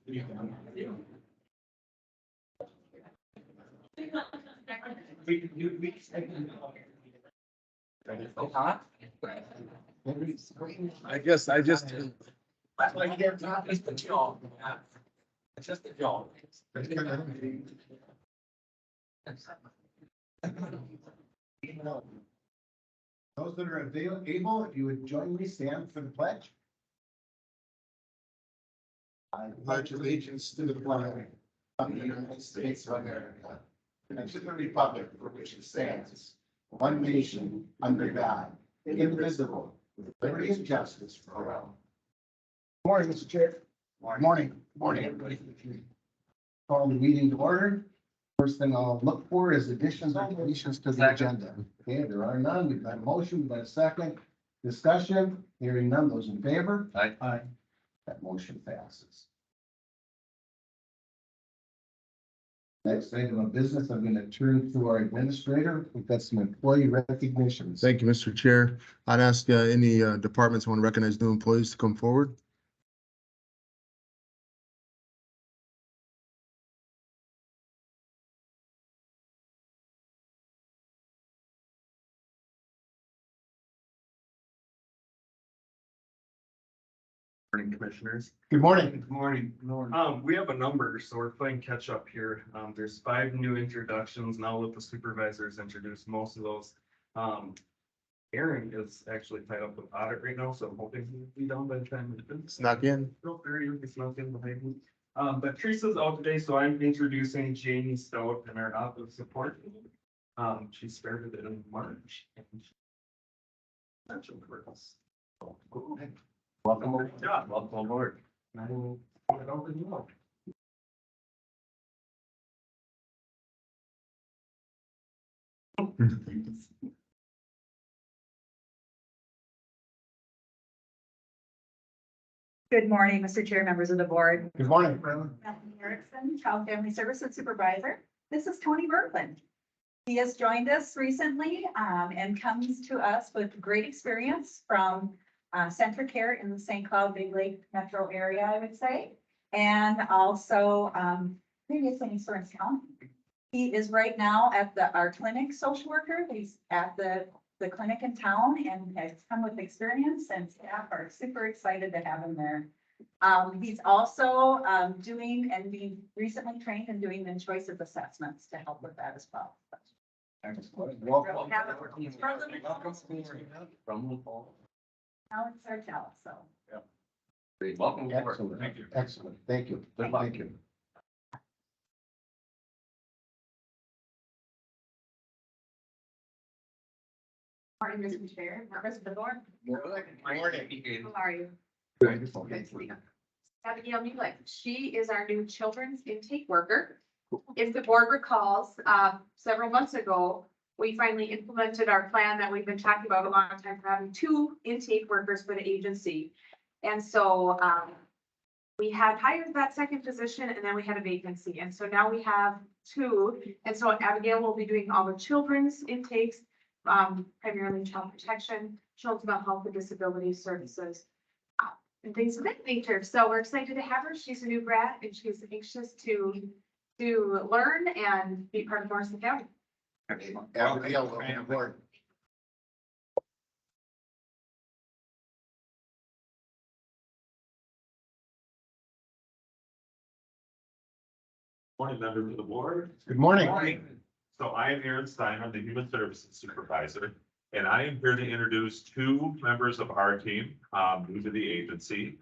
I guess I just. That's why you get top, it's the job. It's just a job. Those that are able, if you would join me, stand for the pledge. I pledge allegiance to the flag of the United States of America and to the republic for which it stands, one nation, under God, indivisible, with liberty and justice for all. Morning, Mr. Chair. Morning. Morning, everybody. Call the meeting to order. First thing I'll look for is additions or deletions to the agenda. Okay, there are none. We've got a motion, we've got a second. Discussion, hearing none. Those in favor? Aye. That motion passes. Next item of business, I'm going to turn to our administrator. We've got some employee recognitions. Thank you, Mr. Chair. I'd ask any departments want to recognize new employees to come forward. Morning, commissioners. Good morning. Good morning. We have a number, so we're playing catch up here. There's 5 new introductions. Now let the supervisors introduce most of those. Aaron is actually tied up with audit right now, so I'm hoping he'll be done by the time it's Snuck in. It's not in behind me. But Teresa's out today, so I'm introducing Jamie Stout in our office support. She started in March. And essential for us. So, go ahead. Welcome. Great job. Welcome aboard. And I will put it over to you. Good morning, Mr. Chair, members of the board. Good morning. Bethany Erickson, Child Family Services Supervisor. This is Tony Berkland. He has joined us recently and comes to us with great experience from Centra Care in the St. Cloud Big Lake metro area, I would say. And also previously in Stearns County. He is right now at our clinic social worker. He's at the clinic in town and has come with experience, and staff are super excited to have him there. He's also doing and being recently trained in doing the choice of assessments to help with that as well. Welcome. Now it's our job, so. Welcome. Excellent. Thank you. Excellent. Thank you. Good luck. Thank you. Morning, Mr. Chair, members of the board. Morning. How are you? Good. Abigail Mueller. She is our new children's intake worker. If the board recalls, several months ago, we finally implemented our plan that we've been talking about a long time for having 2 intake workers for the agency. And so, we had hired that second position and then we had a vacancy. And so now we have 2. And so Abigail will be doing all the children's intakes, primarily child protection, children's mental health and disability services, and things of that nature. So we're excited to have her. She's a new grad and she's anxious to learn and be part of Morrison County. Abigail, welcome aboard. Morning, members of the board. Good morning. So I am Aaron Stein, I'm the Human Services Supervisor, and I am here to introduce 2 members of our team, new to the agency.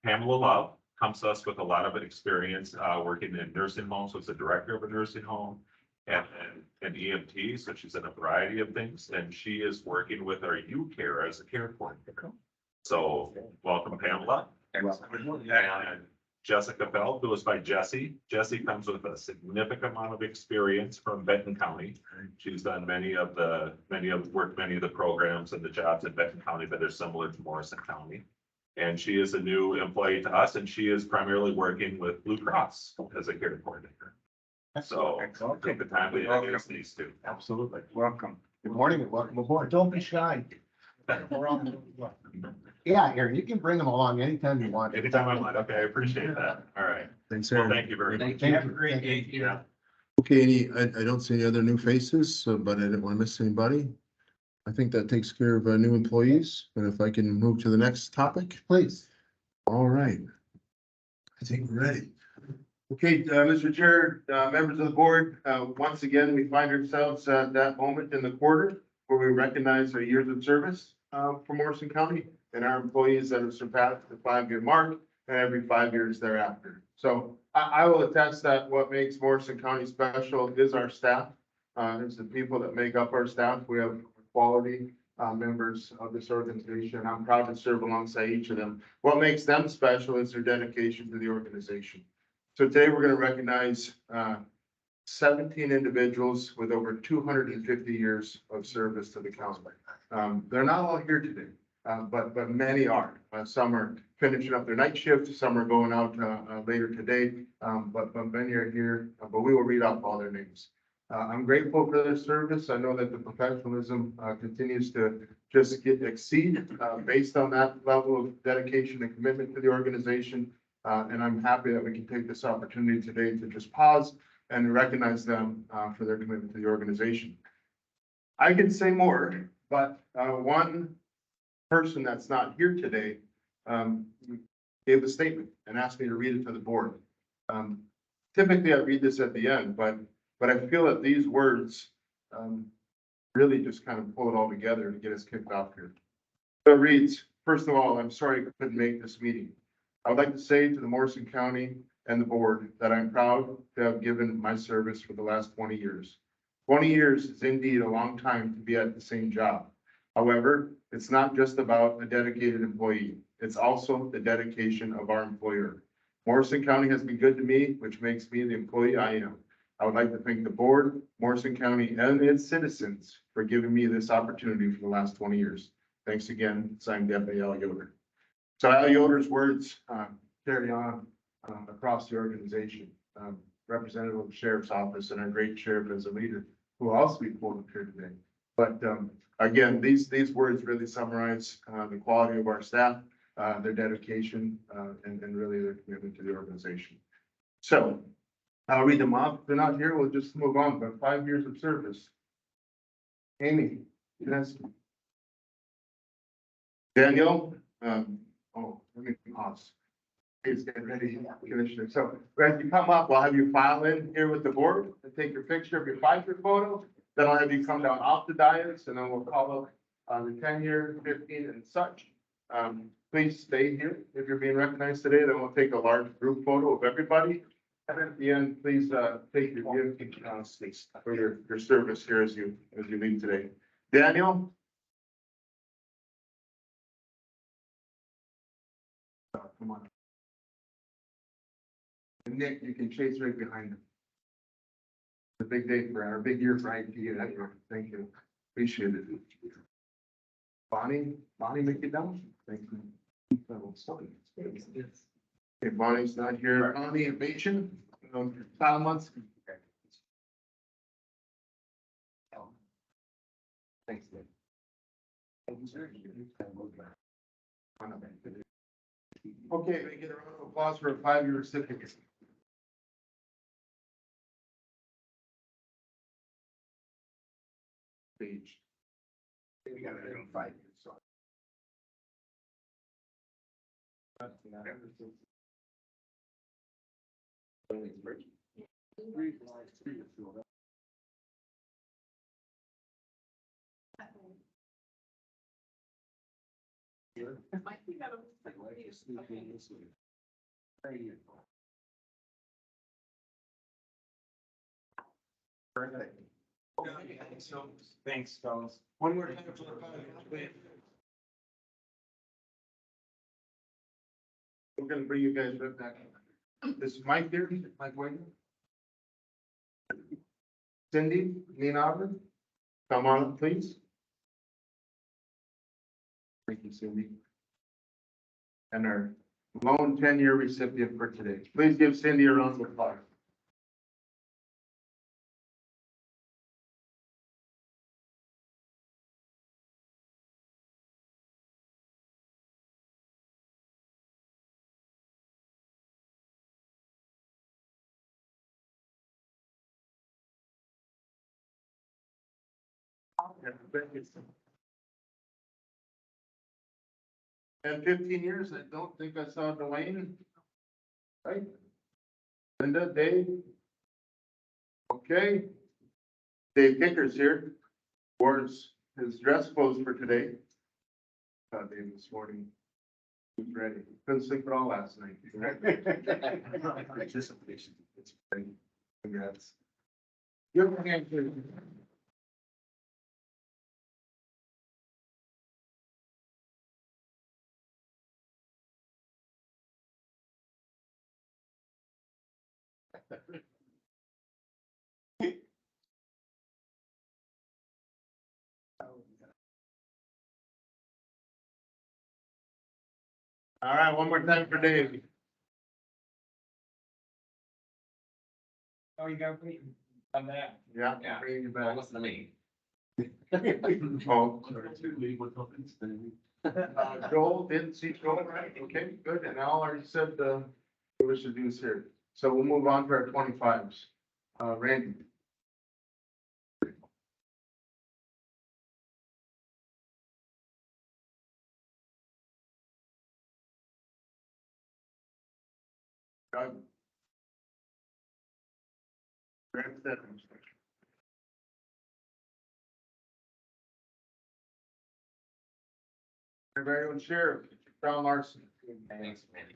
Pamela Love comes to us with a lot of experience, working in nursing homes, was the director of a nursing home and an EMT, so she's in a variety of things, and she is working with our U-Care as a care coordinator. So welcome, Pamela. And Jessica Bell, who is by Jessie. Jessie comes with a significant amount of experience from Benton County. She's done many of the programs and the jobs in Benton County that are similar to Morrison County. And she is a new employee to us, and she is primarily working with Blue Cross as a care coordinator. So take the time to introduce these 2. Absolutely. Welcome. Good morning and welcome aboard. Don't be shy. Yeah, Aaron, you can bring them along anytime you want. Anytime I want. Okay, I appreciate that. All right. Thanks, Well, Aaron. thank you very much. Thank Have a you. great day. Yeah. Okay, I don't see any other new faces, so, but I didn't want to miss anybody. I think that takes care of new employees, and if I can move to the next topic, Please. all right. I think we're ready. Okay, Mr. Chair, members of the board, once again, we find ourselves at that moment in the quarter where we recognize our years of service for Morrison County and our employees that have surpassed the 5-year mark and every 5 years thereafter. So I will attest that what makes Morrison County special is our staff. It's the people that make up our staff. We have quality members of this organization. I'm proud to serve alongside each of them. What makes them special is their dedication to the organization. So today we're going to recognize 17 individuals with over 250 years of service to the county. They're not all here today, but many are. Some are finishing up their night shift, some are going out later today, but many are here, but we will read off all their names. I'm grateful for their service. I know that the professionalism continues to just exceed based on that level of dedication and commitment to the organization. And I'm happy that we can take this opportunity today to just pause and recognize them for their commitment to the organization. I could say more, but one person that's not here today gave a statement and asked me to read it to the board. Typically, I read this at the end, but I feel that these words really just kind of pull it all together to get us kicked off here. So it reads, first of all, I'm sorry I couldn't make this meeting. I would like to say to the Morrison County and the board that I'm proud to have given my service for the last 20 years. 20 years is indeed a long time to be at the same job. However, it's not just about a dedicated employee. It's also the dedication of our employer. Morrison County has been good to me, which makes me the employee I am. I would like to thank the board, Morrison County, and its citizens for giving me this opportunity for the last 20 years. Thanks again, signed Deputy Al Yoder. So Al Yoder's words carry on across the organization. Representative of the Sheriff's Office and our great sheriff as a leader who will also be quoted here today. But again, these words really summarize the quality of our staff, their dedication, and really their commitment to the organization. So I'll read them off. If they're not here, we'll just move on. But 5 years of service. Amy, yes. Daniel, let me pause. Please get ready, Commissioner. So as you come up, I'll have you file in here with the board and take your picture of your 5-year photo. Then I'll have you come down off the dais and then we'll call up the 10-year, 15 and such. Please stay here if you're being recognized today. Then we'll take a large group photo of everybody. And at the end, please take your gift for your service here as you leave today. Daniel. Come on. And Nick, you can chase right behind him. It's a big day for our big year for IT. Thank you. Appreciate it. Bonnie, make it down. Thank you. Okay, Bonnie's not here. Bonnie and Bacon, 5 months. Thanks, Nick. Okay, we get a round of applause for a 5-year recipient. Page. We got it in 5 years, so. Thanks, fellas. One more time for the 5 years, please. We're gonna bring you guys right back. This is Mike here, Mike Wayne. Cindy, Nina Auburn, come on up, please. Thank you, Cindy. And our lone 10-year recipient for today. Please give Cindy a round of applause. And 15 years, I don't think I saw Dwayne. Right? Linda, Dave? Okay. Dave Kicker's here. Wears his dress clothes for today. Dave this morning. He's ready. Couldn't sleep at all last night. Anticipation. It's great. Congrats. Give him a hand, please. All right, one more time for Dave. Oh, you got me on that. Yeah. Yeah. Bring you Well, back. listen to me. Oh. Joel, didn't see Joel, right? Okay, good. And Al already said, what we should do is here. So we'll move on to our 25s. Randy. Doug. Grant Stephens. Our very own sheriff, Brown Larson. Thanks, Randy.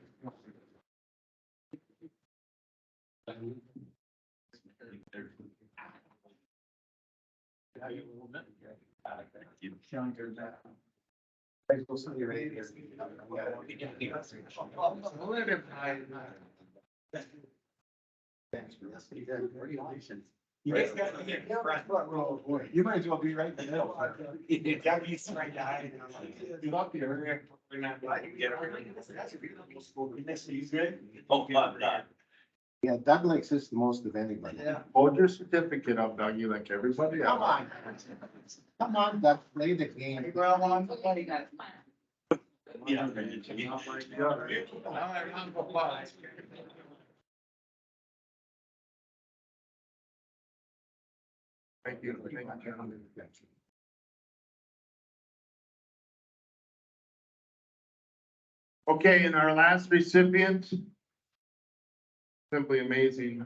You guys got to get front row. You might as well be right in the middle. You gotta be right behind. You up here. We're not. He's good. Oh, God. Yeah, Doug likes this the most of anybody. Yeah. Hold your certificate up, Dougie, like everybody else. Come on. Come on, Doug, play the game. Yeah. Thank you. Thank you, gentlemen. Okay, and our last recipient. Simply amazing.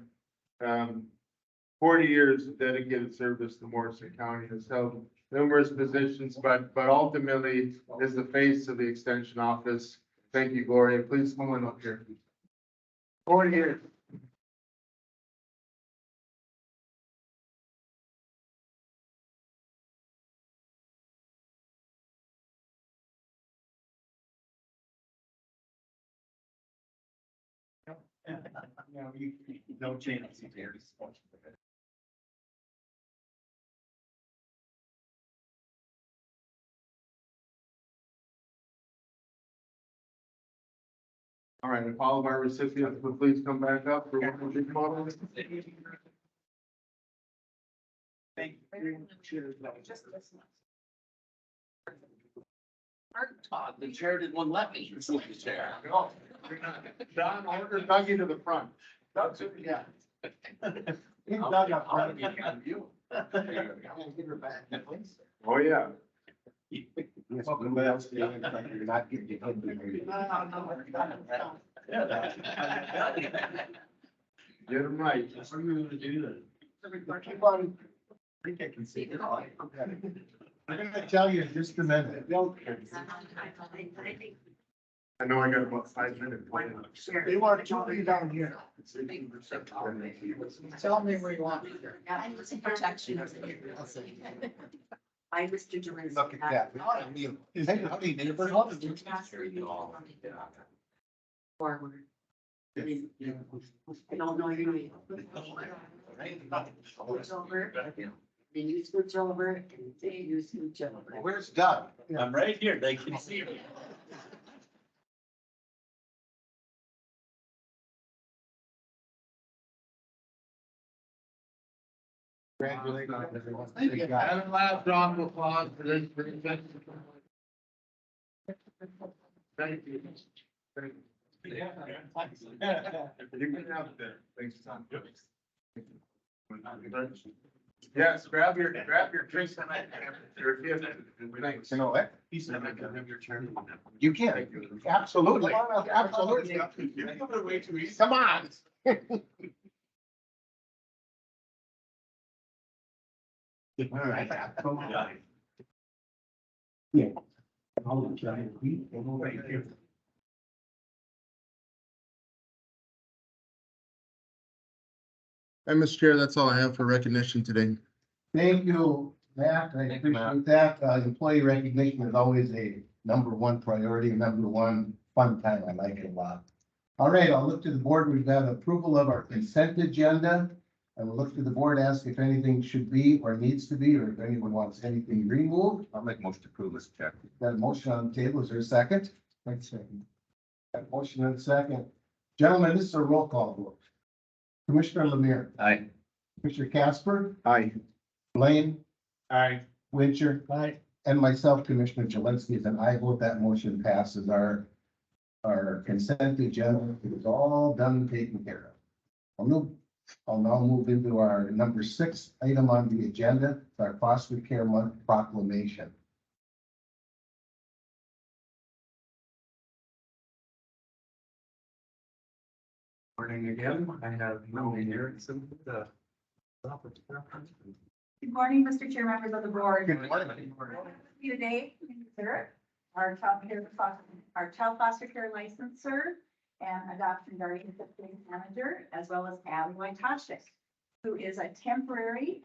40 years of dedicated service to Morrison County, has held numerous positions, but ultimately is the face of the extension office. Thank you, Gloria. Please come on up here. 40 years. No changes here. All right, if all of our recipients would please come back up for one more big model. Thank you. Todd, the chair didn't want to let me sit in the chair. Don, order Dougie to the front. Yeah. He's Doug up front. Oh, yeah. Yes, nobody else did it, like you're not getting your head bigger. Get him right. What are we gonna do then? Keep on. I think I can see it. I'm gonna tell you in just a minute. I know I got about 5 minutes. They want to kill you down here. Tell me where you want. Protection. By Mr. Duran. Look at that. Hey, how many neighbors? Forward. I don't know your name. Switch over, then you switch over, and then you switch over. Where's Doug? I'm right here, they can see me. Congratulations, everyone. And a loud round of applause for this. Thank you. Thank you. You can have that. Thanks, Tom. Yes, grab your drinks tonight. Your gift. Thanks. You know what? He said I can have your turn. You can, absolutely, absolutely. Come on. All right. Yeah. And Mr. Chair, that's all I have for recognition today. Thank you, Matt. I appreciate that. Employee recognition is always a number one priority, number one fun time. I like it a lot. All right, I'll look to the board. We've got approval of our consent agenda. I will look to the board, ask if anything should be or needs to be, or if anyone wants anything removed. I'll make a motion to approve this check. Got a motion on the table. Is there a second? Second. Got a motion and a second. Gentlemen, this is a roll call vote. Commissioner Lemire, Aye. Commissioner Casper, Aye. Blaine, Aye. Wincher, and myself, Commissioner Jelinski, is an aye vote. That motion passes. Our consent agenda is all done and taken care of. I'll now move into our number 6 item on the agenda, our foster care month proclamation. Morning again. I have Melanie Erickson, the. Good morning, Mr. Chair, members of the board. Good morning. Today, Sarah, our child foster care licensor and adoption guardian manager, as well as Allie Wojtaszek, who is a temporary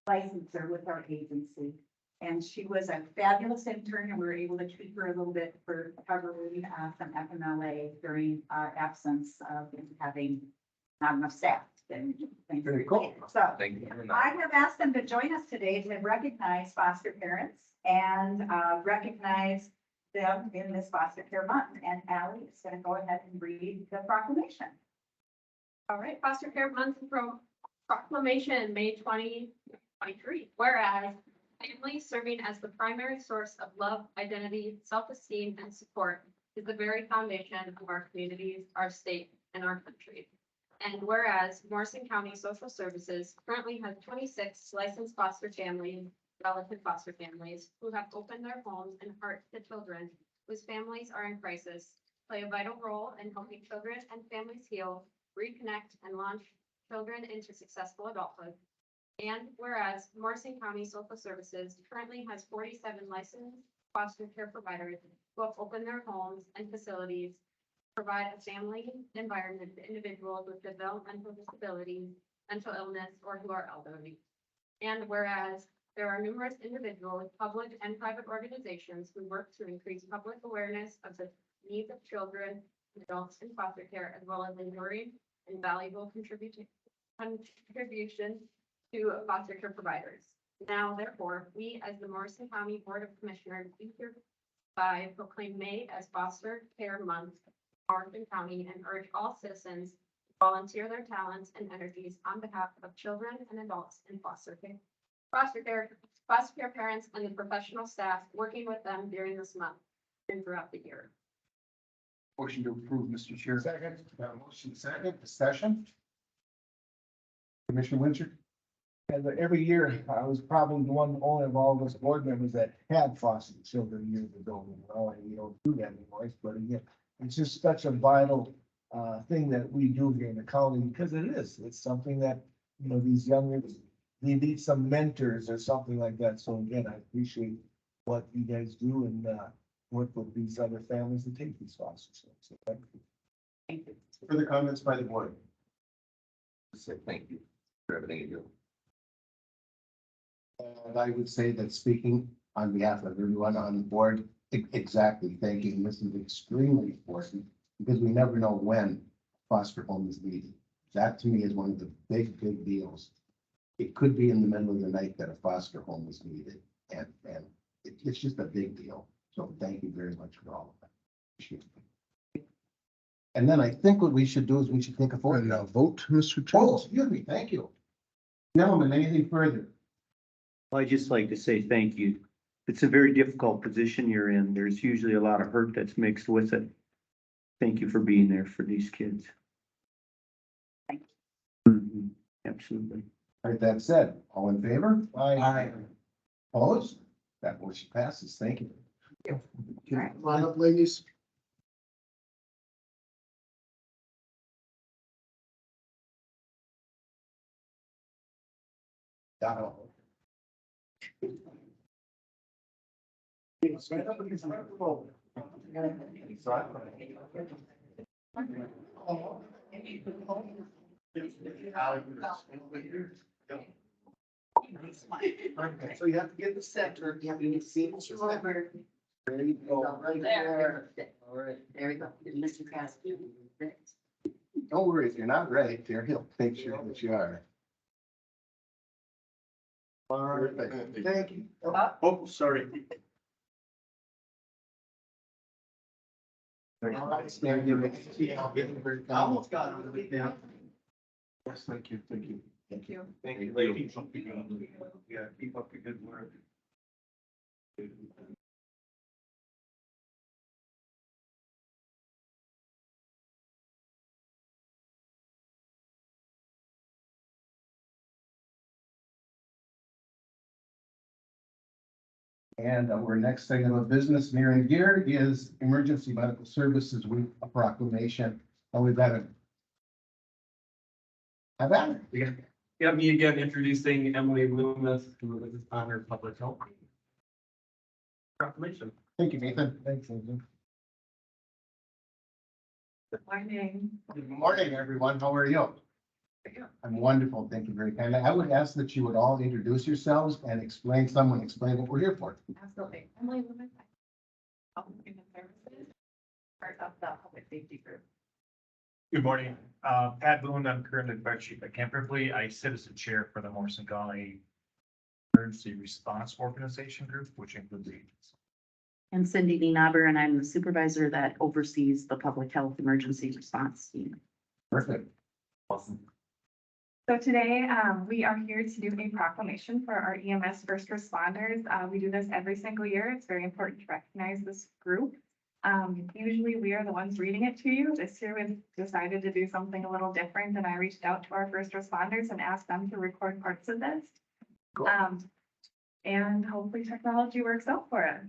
licensor with our agency. And she was a fabulous intern, and we were able to keep her a little bit for covering some FMLA during absence of having not enough staff. Very cool. So Thank you very much. I have asked them to join us today to recognize foster parents and recognize them in this foster care month. And Allie is going to go ahead and read the proclamation. All right, foster care month proclamation, May 2023. Whereas families serving as the primary source of love, identity, self-esteem, and support is the very foundation of our communities, our state, and our country. And whereas Morrison County Social Services currently has 26 licensed foster families, relative foster families, who have opened their homes and hearts to children whose families are in crisis, play a vital role in helping children and families heal, reconnect, and launch children into successful adulthood. And whereas Morrison County Social Services currently has 47 licensed foster care providers who have opened their homes and facilities, provide a family environment to individuals with developmental disabilities, mental illness, or who are elderly. And whereas there are numerous individuals, public and private organizations who work to increase public awareness of the needs of children, adults in foster care, as well as enduring and valuable contribution to foster care providers. Now, therefore, we as the Morrison County Board of Commissioners do hereby proclaim May as Foster Care Month in Morrison County and urge all citizens to volunteer their talents and energies on behalf of children and adults in foster care. Foster care parents, and the professional staff working with them during this month and throughout the year. Motion to approve, Mr. Chair. Second. Motion second, discussion. Commissioner Winchard. And every year, I was probably the one only of all of us board members that had foster children years ago, and we don't do that anymore, but again, it's just such a vital thing that we do here in the county, because it's something that, these young, they need some mentors or something like that. So again, I appreciate what you guys do and work with these other families to take these foster children. So thank you. Thank you. Further comments by the board? Say thank you for everything you do. And I would say that speaking on behalf of everyone on the board, exactly, thank you. This is extremely important because we never know when foster home is needed. That to me is one of the big deals. It could be in the middle of the night that a foster home is needed, and it's just a big deal. So thank you very much for all of that. Appreciate it. And then I think what we should do is we should take a vote. And vote, Mr. Chair. Oh, excuse me, thank you. Gentlemen, anything further? Well, I'd just like to say thank you. It's a very difficult position you're in. There's usually a lot of hurt that's mixed with it. Thank you for being there for these kids. Thank you. Absolutely. All right, that said, all in favor? Aye. Opposed? That motion passes. Thank you. Alright. Come on up, ladies. Down. So you have to get the center. You have to see it over. There you go. Right there. All right, there we go. Mr. Cassidy. Don't worry, if you're not ready, there, he'll make sure that you are. Perfect. Thank you. Oh, sorry. Stand your. Almost got it. Yeah. Yes, thank you, thank you. Thank you. Thank you, ladies. Yeah, keep up the good work. And our next thing of business near and dear is Emergency Medical Services Week proclamation. And we've got a. Have that? Yeah, me again introducing Emily Loomis, who is on her public health proclamation. Thank you, Nathan. Thanks, Susan. Good morning. Good morning, everyone. How are you? I'm wonderful. Thank you very kindly. I would ask that you would all introduce yourselves and explain what we're here for. Absolutely. Emily Loomis. Health and Human Services, part of the public safety group. Good morning, Pat Boone, I'm currently fire chief at Camp Ripley. I sit as the chair for the Morrison County Emergency Response Organization Group, which includes agents. And Cindy Nienaber, and I'm the supervisor that oversees the public health emergency response team. Perfect. So today, we are here to do a proclamation for our EMS first responders. We do this every single year. It's very important to recognize this group. Usually we are the ones reading it to you. This year we've decided to do something a little different, and I reached out to our first responders and asked them to record parts of this. Cool. And hopefully technology works out for us.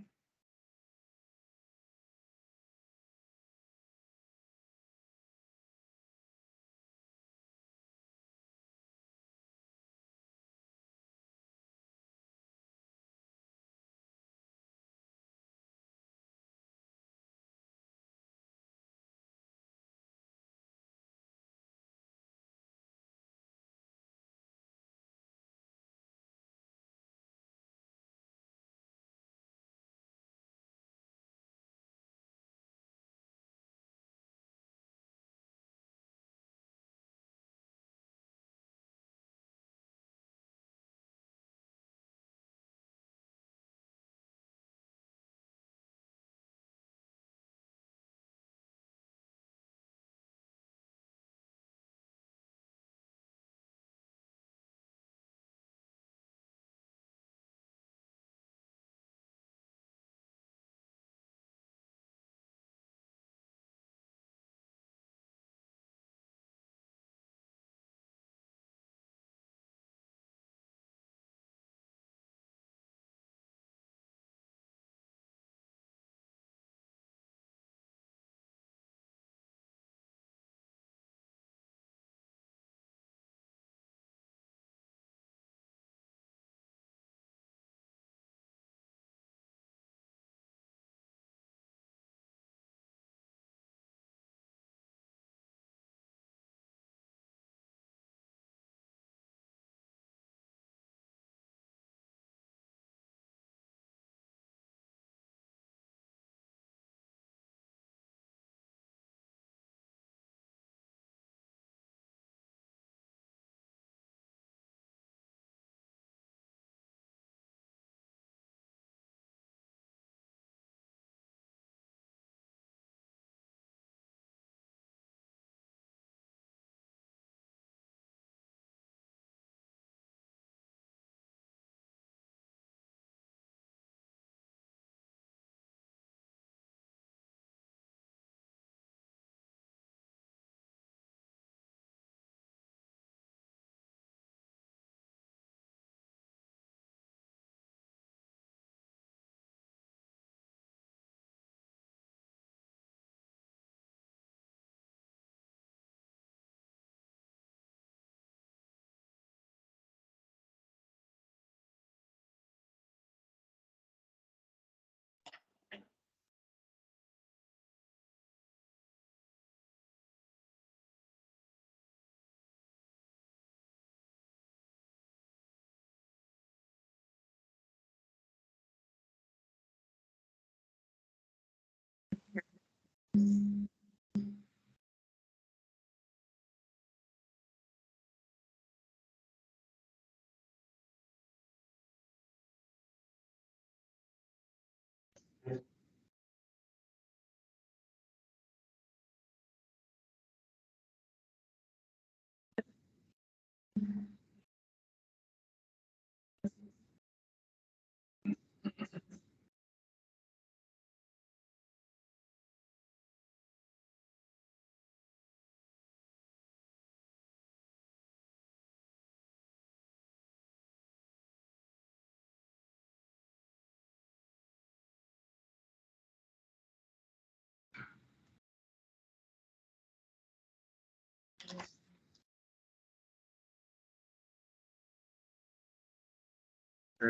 Try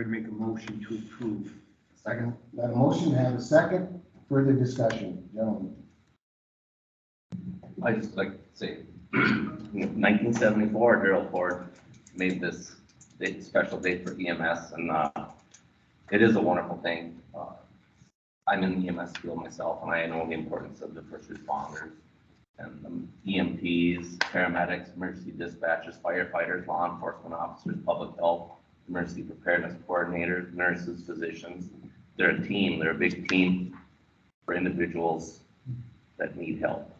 to make a motion to approve. Second. Got a motion, have a second, further discussion, gentlemen. I just like to say, 1974, Darrell Ford made this special day for EMS, and it is a wonderful thing. I'm in the EMS field myself, and I know the importance of the first responders and the EMTs, paramedics, emergency dispatchers, firefighters, law enforcement officers, public health, emergency preparedness coordinators, nurses, physicians. They're a team. They're a big team for individuals that need help.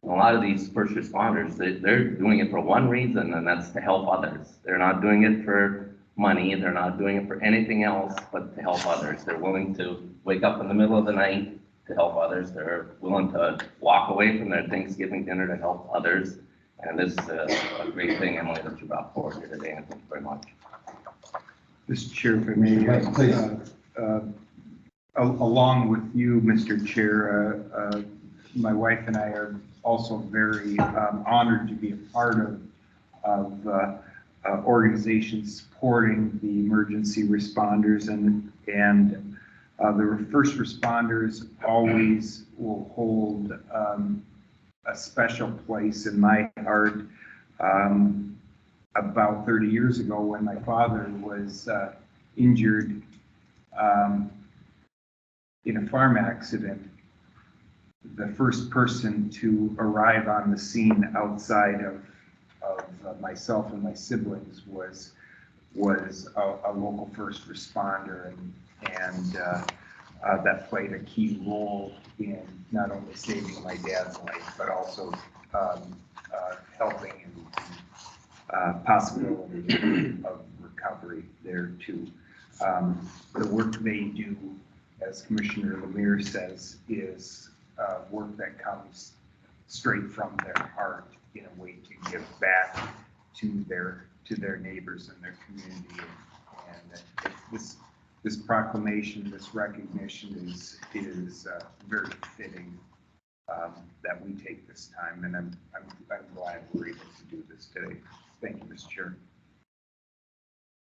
A lot of these first responders, they're doing it for one reason, and that's to help others. They're not doing it for money. They're not doing it for anything else but to help others. They're willing to wake up in the middle of the night to help others. They're willing to walk away from their Thanksgiving dinner to help others. And this is a great thing, Emily, that you brought forward here today, and thank you very much. Mr. Chair, if I may, along with you, Mr. Chair, my wife and I are also very honored to be a part of organizations supporting the emergency responders, and the first responders always will hold a special place in my heart. About 30 years ago, when my father was injured in a farm accident, the first person to arrive on the scene outside of myself and my siblings was a local first responder, and that played a key role in not only saving my dad's life, but also helping in possibility of recovery there too. The work they do, as Commissioner Lemire says, is work that comes straight from their heart in a way to give back to their neighbors and their community. And this proclamation, this recognition is very fitting that we take this time, and I'm glad we're able to do this today. Thank you, Mr. Chair.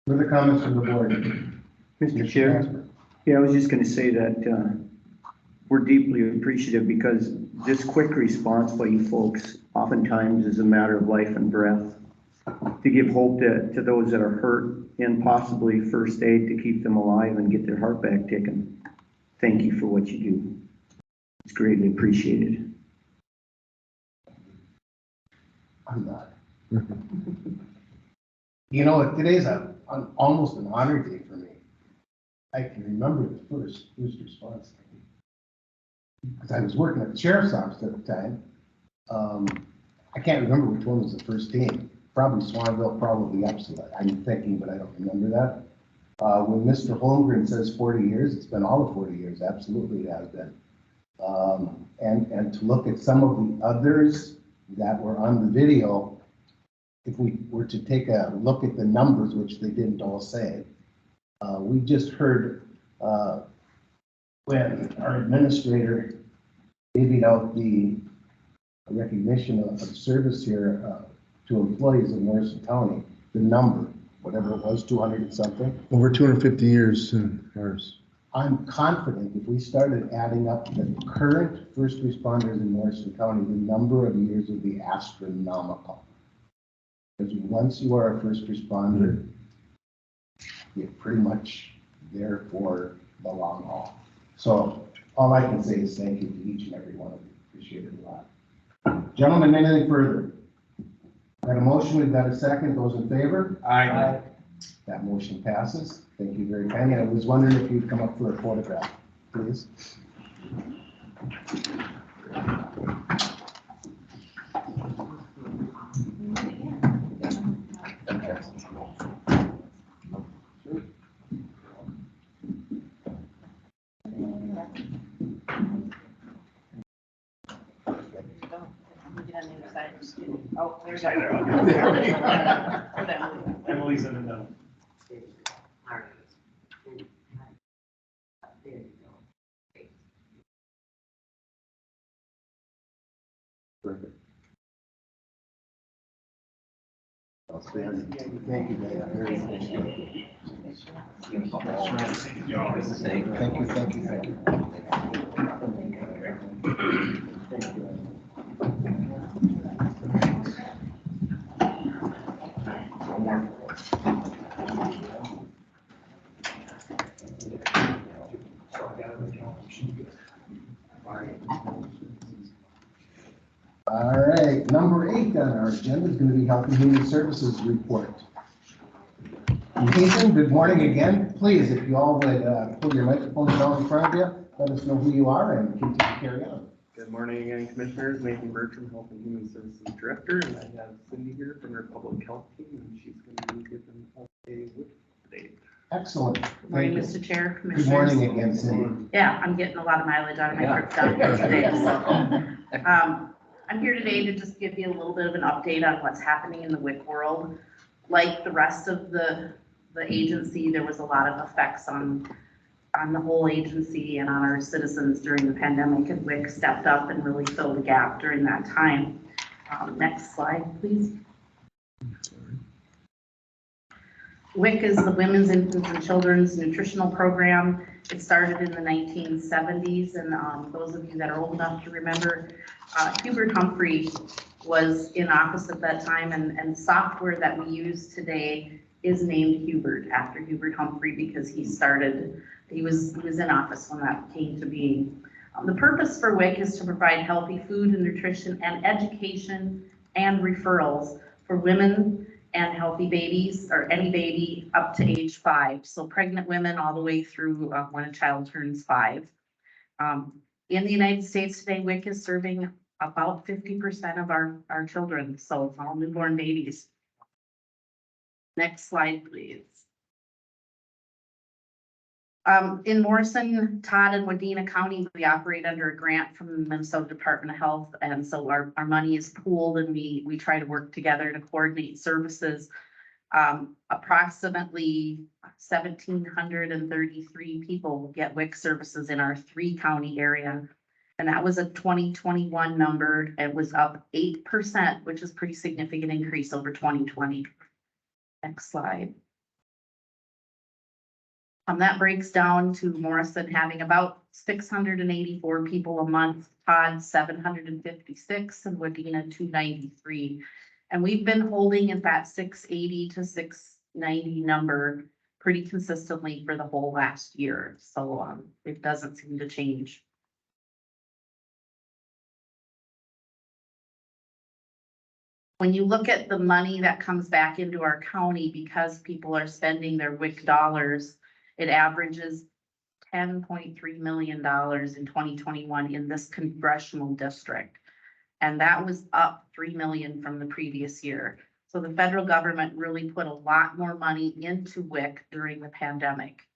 Further comments from the board? Mr. Chair, yeah, I was just going to say that we're deeply appreciative, because this quick response by you folks oftentimes is a matter of life and breath, to give hope to those that are hurt, and possibly first aid to keep them alive and get their heart back ticking. Thank you for what you do. It's greatly appreciated. I'm not. You know, today's almost an honor day for me. I can remember the first response thing, because I was working at the sheriff's office at the time. I can't remember which one was the first team. Probably Swanville, probably Upsala. I'm thinking, but I don't remember that. When Mr. Holmgren says 40 years, it's been all of 40 years. Absolutely, it has been. And to look at some of the others that were on the video, if we were to take a look at the numbers, which they didn't all say, we just heard when our administrator gave out the recognition of service here to employees in Morrison County, the number, whatever it was, 200 and something. Over 250 years in ours. I'm confident if we started adding up the current first responders in Morrison County, the number of years would be astronomical. Because once you are a first responder, you're pretty much there for the long haul. So all I can say is thank you to each and every one of you. Appreciate it a lot. Gentlemen, anything further? Got a motion, we've got a second. Those in favor? Aye. That motion passes. Thank you very kindly. I was wondering if you'd come up for a photograph, please. Oh, there's Emily's in the middle. Perfect. Thank you, Dave. Very much. Thank you, thank you, thank you. All right, number 8 on our agenda is going to be Health and Human Services report. Nathan, good morning again. Please, if you all would pull your microphones down in front of you, let us know who you are and continue to carry on. Good morning again, Commissioners. Nathan Bertram, Health and Human Services Director, and I have Cindy here from our Public Health Team, and she's going to be giving us a whip update. Excellent. Good morning, Thank you. Mr. Chair, Good Commissioners. morning again, Cindy. Yeah, I'm getting a lot of mileage out of my trip down here today. So, I'm here today to just give you a little bit of an update on what's happening in the WIC world. Like the rest of the agency, there was a lot of effects on the whole agency and on our citizens during the pandemic, and WIC stepped up and really filled the gap during that time. Next slide, please. WIC is the Women's, Infants, and Children's Nutritional Program. It started in the 1970s, and those of you that are old enough to remember, Hubert Humphrey was in office at that time, and software that we use today is named Hubert after Hubert Humphrey because he was in office when that came to being. The purpose for WIC is to provide healthy food and nutrition and education and referrals for women and healthy babies, or any baby up to age 5. So pregnant women all the way through when a child turns 5. In the United States today, WIC is serving about 50% of our children, so all newborn babies. Next slide, please. In Morrison, Todd, and Wadena County, we operate under a grant from the Minnesota Department of Health, and so our money is pooled, and we try to work together to coordinate services. Approximately 1,733 people get WIC services in our 3-county area, and that was a 2021 number. It was up 8%, which is a pretty significant increase over 2020. Next slide. That breaks down to Morrison having about 684 people a month, Todd 756, and Wadena 293. And we've been holding at that 680 to 690 number pretty consistently for the whole last year. So it doesn't seem to change. When you look at the money that comes back into our county because people are spending their WIC dollars, it averages $10.3 million in 2021 in this congressional district. And that was up $3 million from the previous year. So the federal government really put a lot more money into WIC during the pandemic,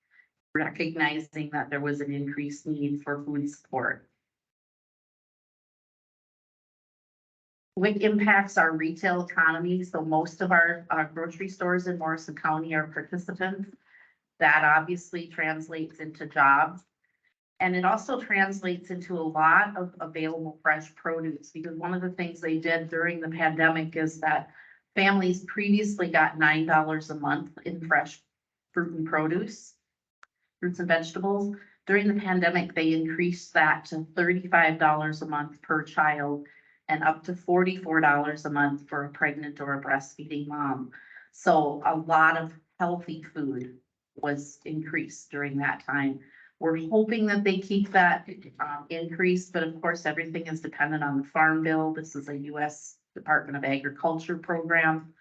recognizing that there was an increased need for food support. WIC impacts our retail economy. So most of our grocery stores in Morrison County are participants. That obviously translates into jobs. And it also translates into a lot of available fresh produce, because one of the things they did during the pandemic is that families previously got $9 a month in fresh fruit and produce, fruits and vegetables. During the pandemic, they increased that to $35 a month per child and up to $44 a month for a pregnant or a breastfeeding mom. So a lot of healthy food was increased during that time. We're hoping that they keep that increase, but of course, everything is dependent on the Farm Bill. This is a US Department of Agriculture program.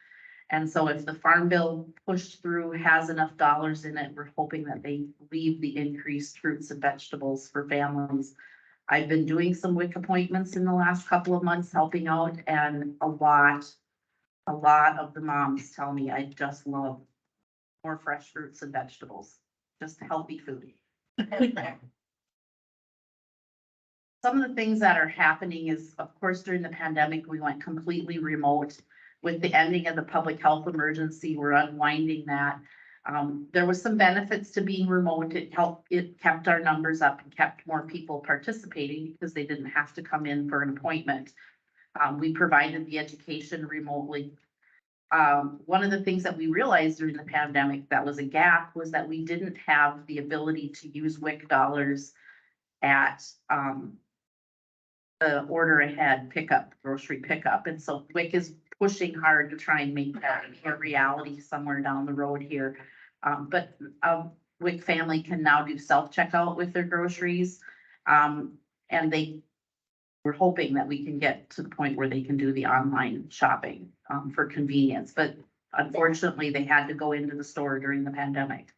And so if the Farm Bill pushed through has enough dollars in it, we're hoping that they leave the increased fruits and vegetables for families. I've been doing some WIC appointments in the last couple of months, helping out, and a lot of the moms tell me, I just love more fresh fruits and vegetables, just healthy food. Some of the things that are happening is, of course, during the pandemic, we went completely remote. With the ending of the public health emergency, we're unwinding that. There was some benefits to being remote. It kept our numbers up and kept more people participating because they didn't have to come in for an appointment. We provided the education remotely. One of the things that we realized during the pandemic that was a gap was that we didn't have the ability to use WIC dollars at the order ahead pickup, grocery pickup. And so WIC is pushing hard to try and make that a reality somewhere down the road here. But WIC family can now do self-checkout with their groceries. And we're hoping that we can get to the point where they can do the online shopping for convenience. But unfortunately, they had to go into the store during the pandemic.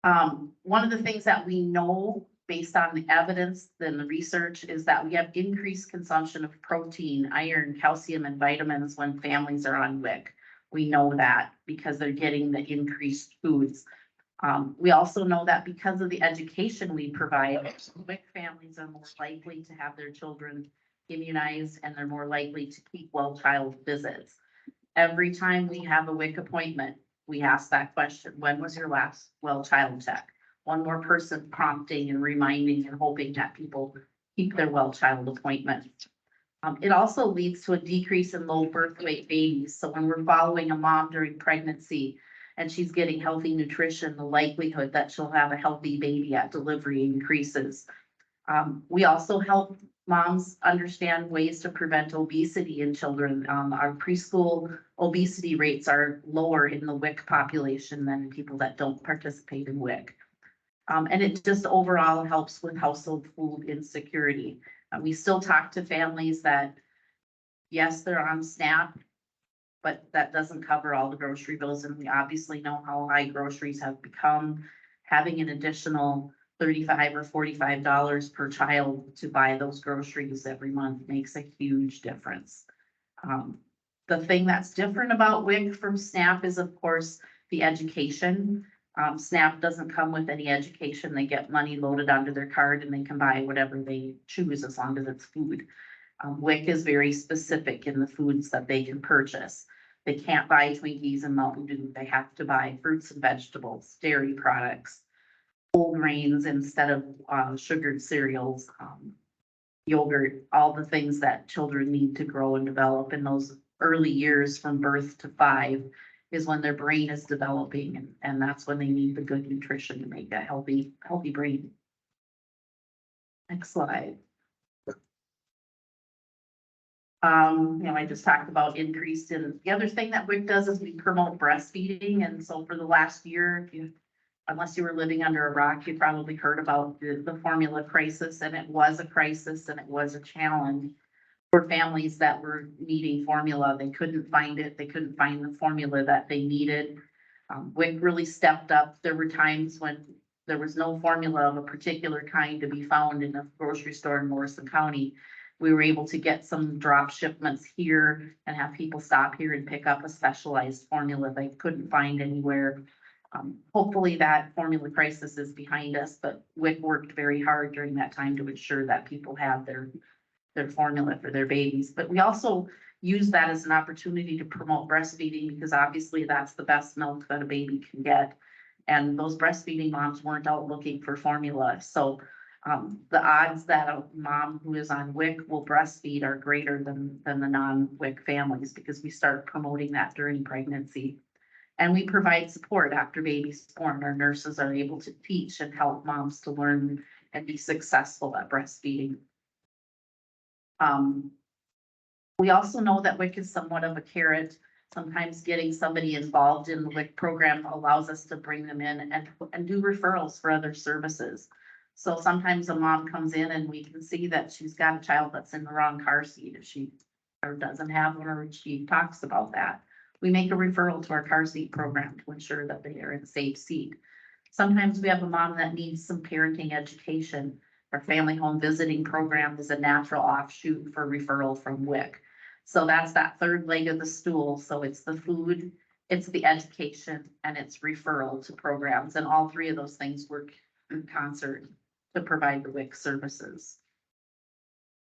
One of the things that we know based on the evidence and the research is that we have increased consumption of protein, iron, calcium, and vitamins when families are on WIC. We know that because they're getting the increased foods. We also know that because of the education we provide, WIC families are more likely to have their children immunized, and they're more likely to keep well child visits. Every time we have a WIC appointment, we ask that question: when was your last well child check? One more person prompting and reminding and hoping that people keep their well child appointment. It also leads to a decrease in low birth weight babies. So when we're following a mom during pregnancy and she's getting healthy nutrition, the likelihood that she'll have a healthy baby at delivery increases. We also help moms understand ways to prevent obesity in children. Our preschool obesity rates are lower in the WIC population than people that don't participate in WIC. And it just overall helps with household food insecurity. We still talk to families that, yes, they're on SNAP, but that doesn't cover all the grocery bills. And we obviously know how high groceries have become. Having an additional $35 or $45 per child to buy those groceries every month makes a huge difference. The thing that's different about WIC from SNAP is, of course, the education. SNAP doesn't come with any education. They get money loaded onto their card and they can buy whatever they choose as long as it's food. WIC is very specific in the foods that they can purchase. They can't buy Twinkies and Mountain Dew. They have to buy fruits and vegetables, dairy products, whole grains instead of sugared cereals, yogurt, all the things that children need to grow and develop in those early years from birth to 5 is when their brain is developing, and that's when they need the good nutrition to make a healthy brain. Next slide. I just talked about increase in, the other thing that WIC does is we promote breastfeeding. And so for the last year, unless you were living under a rock, you probably heard about the formula crisis, and it was a crisis and it was a challenge for families that were needing formula. They couldn't find it. They couldn't find the formula that they needed. WIC really stepped up. There were times when there was no formula of a particular kind to be found in a grocery store in Morrison County. We were able to get some drop shipments here and have people stop here and pick up a specialized formula they couldn't find anywhere. Hopefully that formula crisis is behind us, but WIC worked very hard during that time to ensure that people had their formula for their babies. But we also use that as an opportunity to promote breastfeeding, because obviously that's the best milk that a baby can get. And those breastfeeding moms weren't out looking for formula. So the odds that a mom who is on WIC will breastfeed are greater than the non-WIC families, because we start promoting that during pregnancy. And we provide support after baby's born. Our nurses are able to teach and help moms to learn and be successful at breastfeeding. We also know that WIC is somewhat of a carrot. Sometimes getting somebody involved in the WIC program allows us to bring them in and do referrals for other services. So sometimes a mom comes in and we can see that she's got a child that's in the wrong car seat, if she or doesn't have one, or she talks about that. We make a referral to our car seat program to ensure that they are in a safe seat. Sometimes we have a mom that needs some parenting education. Our family home visiting program is a natural offshoot for referral from WIC. So that's that third leg of the stool. So it's the food, it's the education, and it's referral to programs. And all three of those things work in concert to provide the WIC services.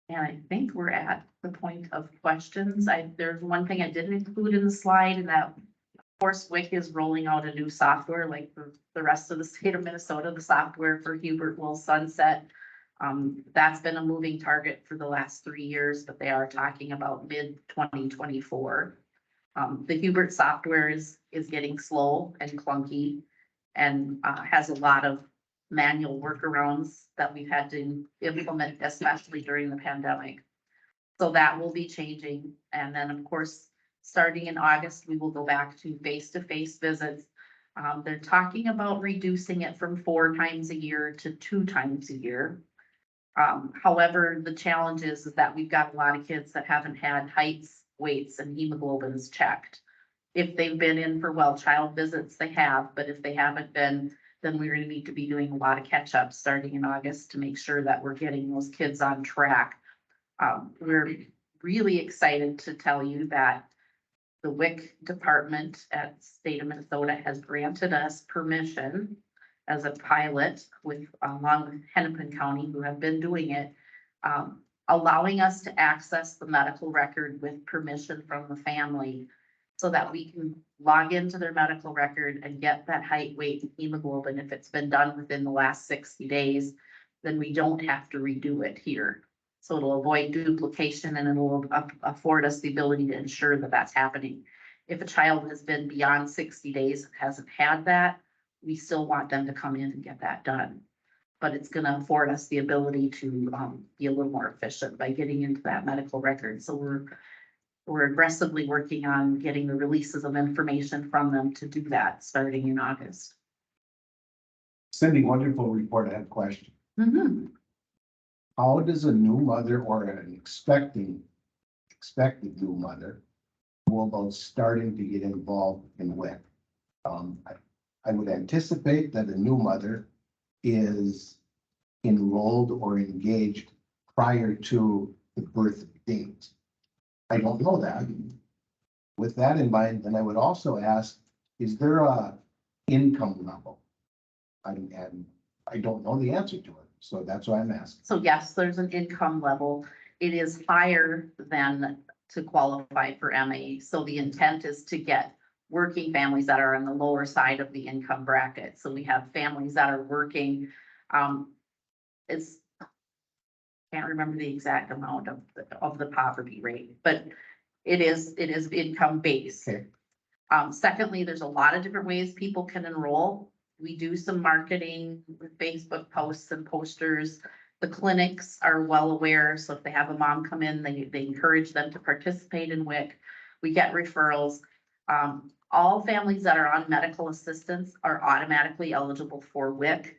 And I think we're at the point of questions. There's one thing I didn't include in the slide, and that, of course, WIC is rolling out a new software like the rest of the state of Minnesota. The software for Hubert will sunset. That's been a moving target for the last 3 years, but they are talking about mid-2024. The Hubert software is getting slow and clunky and has a lot of manual workarounds that we've had to implement, especially during the pandemic. So that will be changing. And then, of course, starting in August, we will go back to face-to-face visits. They're talking about reducing it from 4 times a year to 2 times a year. However, the challenge is that we've got a lot of kids that haven't had heights, weights, and hemoglobins checked. If they've been in for child visits, they have, but if they haven't been, then we're gonna need to be doing a lot of catch-up starting in August to make sure that we're getting those kids on track. We're really excited to tell you that the WIC department at State of Minnesota has granted us permission as a pilot along with Hennepin County, who have been doing it, allowing us to access the medical record with permission from the family so that we can log into their medical record and get that height, weight, and hemoglobin. If it's been done within the last 60 days, then we don't have to redo it here. So it'll avoid duplication and it'll afford us the ability to ensure that that's happening. If a child has been beyond 60 days, hasn't had that, we still want them to come in and get that done. But it's gonna afford us the ability to be a little more efficient by getting into that medical record. So we're aggressively working on getting the releases of information from them to do that starting in August. Cindy, wonderful report. I have a question. Mm-hmm. How does a new mother or an expected new mother go about starting to get involved in WIC? I would anticipate that a new mother is enrolled or engaged prior to the birth date. I don't know that. With that in mind, then I would also ask, is there a income level? And I don't know the answer to it, so that's why I'm asking. So yes, there's an income level. It is higher than to qualify for MA. So the intent is to get working families that are on the lower side of the income bracket. So we have families that are working, can't remember the exact amount of the poverty rate, but it is income based. Okay. Secondly, there's a lot of different ways people can enroll. We do some marketing with Facebook posts and posters. The clinics are well aware, so if they have a mom come in, they encourage them to participate in WIC. We get referrals. All families that are on medical assistance are automatically eligible for WIC,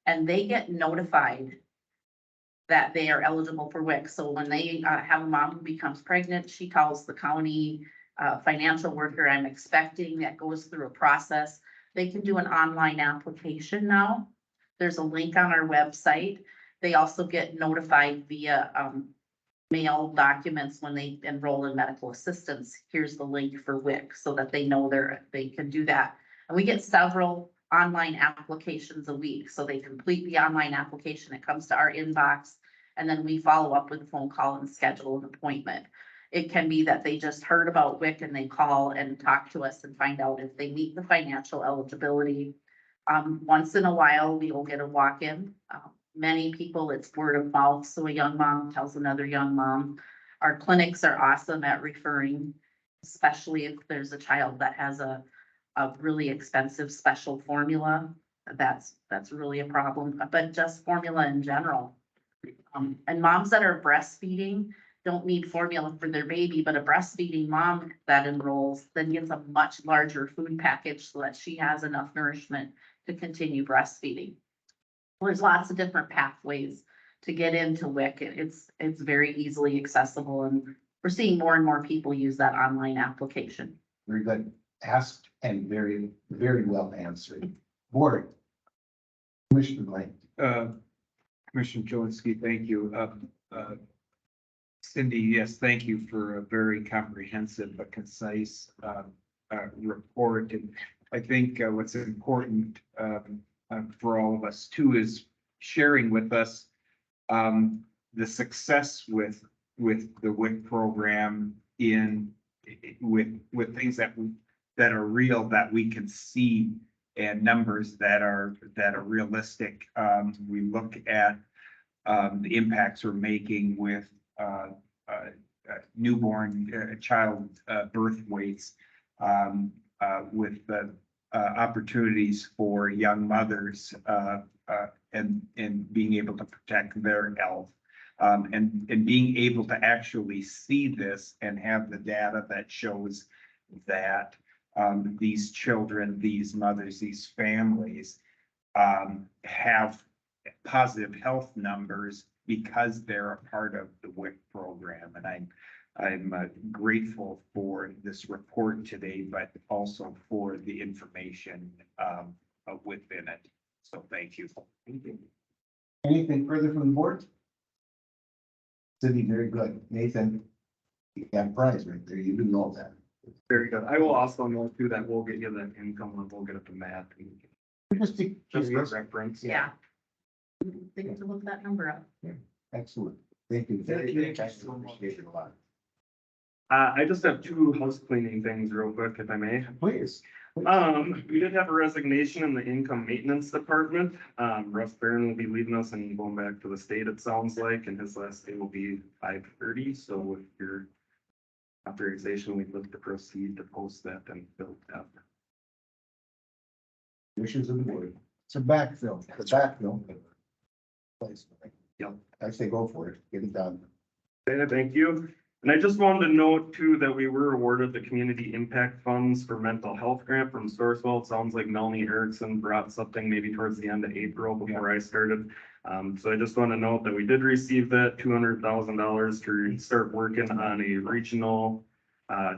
and they get notified that they are eligible for WIC. So when they have a mom who becomes pregnant, she tells the county financial worker, I'm expecting, that goes through a process. They can do an online application now. There's a link on our website. They also get notified via mail documents when they enroll in medical assistance. Here's the link for WIC so that they know they can do that. And we get several online applications a week. So they complete the online application. It comes to our inbox, and then we follow up with a phone call and schedule an appointment. It can be that they just heard about WIC and they call and talk to us and find out if they meet the financial eligibility. Once in a while, we will get a walk-in. Many people, it's word of mouth. So a young mom tells another young mom. Our clinics are awesome at referring, especially if there's a child that has a really expensive special formula. That's really a problem, but just formula in general. And moms that are breastfeeding, don't need formula for their baby, but a breastfeeding mom that enrolls then gets a much larger food package so that she has enough nourishment to continue breastfeeding. There's lots of different pathways to get into WIC. It's very easily accessible, and we're seeing more and more people use that online application. Very good. Asked and very, very well answered. Board. Commissioner Blank. Commissioner Jolinski, thank you. Cindy, yes, thank you for a very comprehensive but concise report. And I think what's important for all of us too is sharing with us the success with the WIC program with things that are real, that we can see, and numbers that are realistic. We look at the impacts we're making with newborn child birth weights, with the opportunities for young mothers and being able to protect their health. And being able to actually see this and have the data that shows that these children, these mothers, these families have positive health numbers because they're a part of the WIC program. And I'm grateful for this report today, but also for the information within it. So thank you. Thank you. Anything further from the board? Cindy, very good. Nathan, you got a prize right there. You do know that. Very good. I will also note too that we'll get you the income and we'll get it to Matt. Just Just for curious. reference. Yeah. They get to look that number up. Excellent. Thank you. Thank you so much. Appreciate it a lot. I just have two house cleaning things real quick, if I may. Please. We did have a resignation in the income maintenance department. Russ Barron will be leaving us and going back to the state, it sounds like, and his last day will be 5/30. So with your authorization, we'd look to proceed to post that and fill that. Wishes of the board. It's a backfill. It's a backfill. Placement. Yep. I say go for it. Get it done. Okay, thank you. And I just wanted to note too that we were awarded the community impact funds for mental health grant from Sourcewell. It sounds like Melanie Erickson brought something maybe towards the end of April before I started. So I just want to note that we did receive that $200,000 to start working on a regional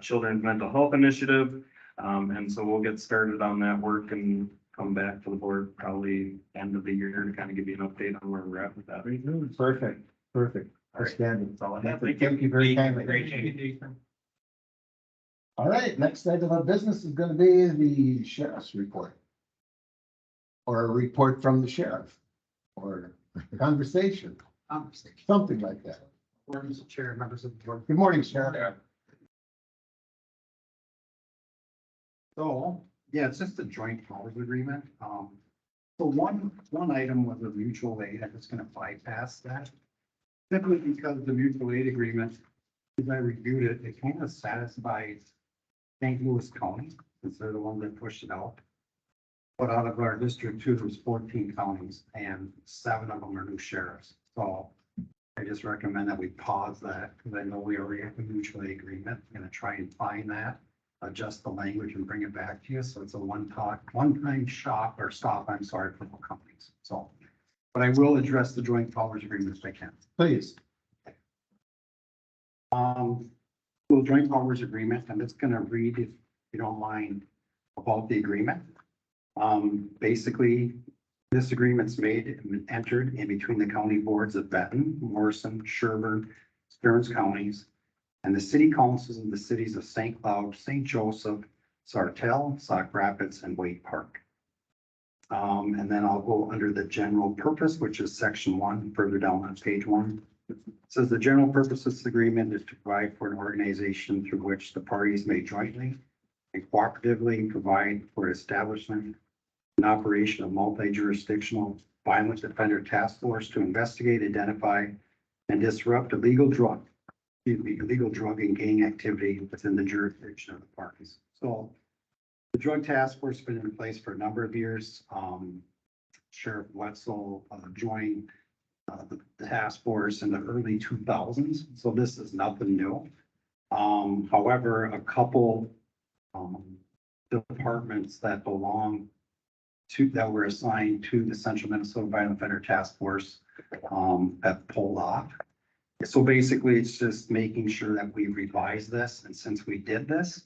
children's mental health initiative. And so we'll get started on that work and come back to the board probably end of the year to kind of give you an update on where we're at with that. Perfect. Perfect. Outstanding. That's all I have. Thank you very kindly. All right, next item of business is gonna be the sheriff's report. Or a report from the sheriff, or conversation, something like that. Mr. Chair, members of the board. Good morning, Sheriff. So, yeah, it's just a joint powers agreement. So one item was a mutual aid. I'm just gonna bypass that. Simply because the mutual aid agreement, as I reviewed it, it kind of satisfies St. Louis County, since they're the one that pushed it out. But out of our district too, there's 14 counties and 7 of them are new sheriffs. So I just recommend that we pause that because I know we already have a mutual aid agreement. I'm gonna try and find that, adjust the language and bring it back to you. So it's a one-time stop for all companies. So, but I will address the joint powers agreement if I can. Please. Well, joint powers agreement, I'm just gonna read, if you don't mind, about the agreement. Basically, this agreement's made and entered in between the county boards of Benton, Morrison, Sherburne, Stearns counties, and the city councils of the cities of St. Cloud, St. Joseph, Sartell, Sauk Rapids, and Wade Park. And then I'll go under the general purpose, which is section 1, further down on page 1. It says the general purpose of this agreement is to provide for an organization through which the parties may jointly and cooperatively provide for establishment and operation of multi-jurisdictional violent offender task force to investigate, identify, and disrupt illegal drug and gang activity within the jurisdiction of the parties. So the drug task force has been in place for a number of years. Sheriff Wetzel joined the task force in the early 2000s, so this is nothing new. However, a couple departments that belong that were assigned to the Central Minnesota Violent Offender Task Force have pulled off. So basically, it's just making sure that we revise this, and since we did this,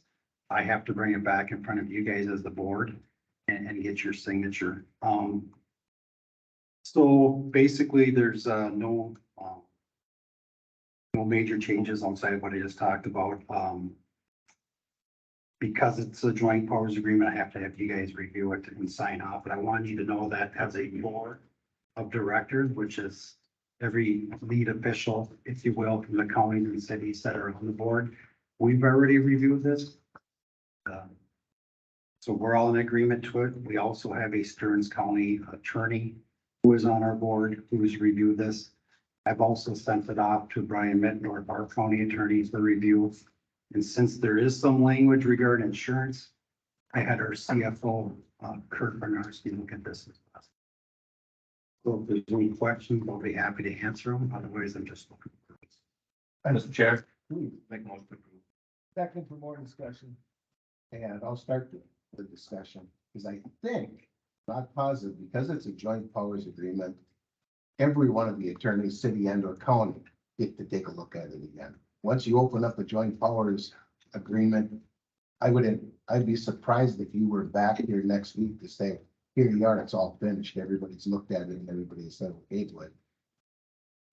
I have to bring it back in front of you guys as the board and get your signature. So basically, there's no major changes outside of what I just talked about. Because it's a joint powers agreement, I have to have you guys review it and sign off, but I want you to know that as a board of directors, which is every lead official, if you will, from the counties and cities that are on the board, we've already reviewed this. So we're all in agreement to it. We also have a Stearns County attorney who is on our board, who has reviewed this. I've also sent it off to Brian Mittendorf, our county attorney, for review. And since there is some language regarding insurance, I had our CFO, Kurt Bernarski, look at this as well. So if there's any questions, I'll be happy to answer them. Otherwise, I'm just looking for this. Mr. Chair. Make most of it. Second for more discussion. And I'll start the discussion, because I think, not positive, because it's a joint powers agreement, every one of the attorneys, city and or county, get to take a look at it again. Once you open up a joint powers agreement, I'd be surprised if you were back here next week to say, here you are, it's all finished, everybody's looked at it and everybody said, okay, to it.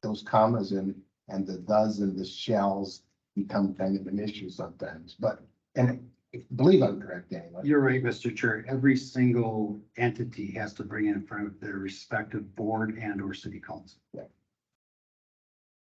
Those commas and the does and the shalls become kind of an issue sometimes, but, and believe I'm correct anyway. You're right, Mr. Chair. Every single entity has to bring it in front of their respective board and or city council.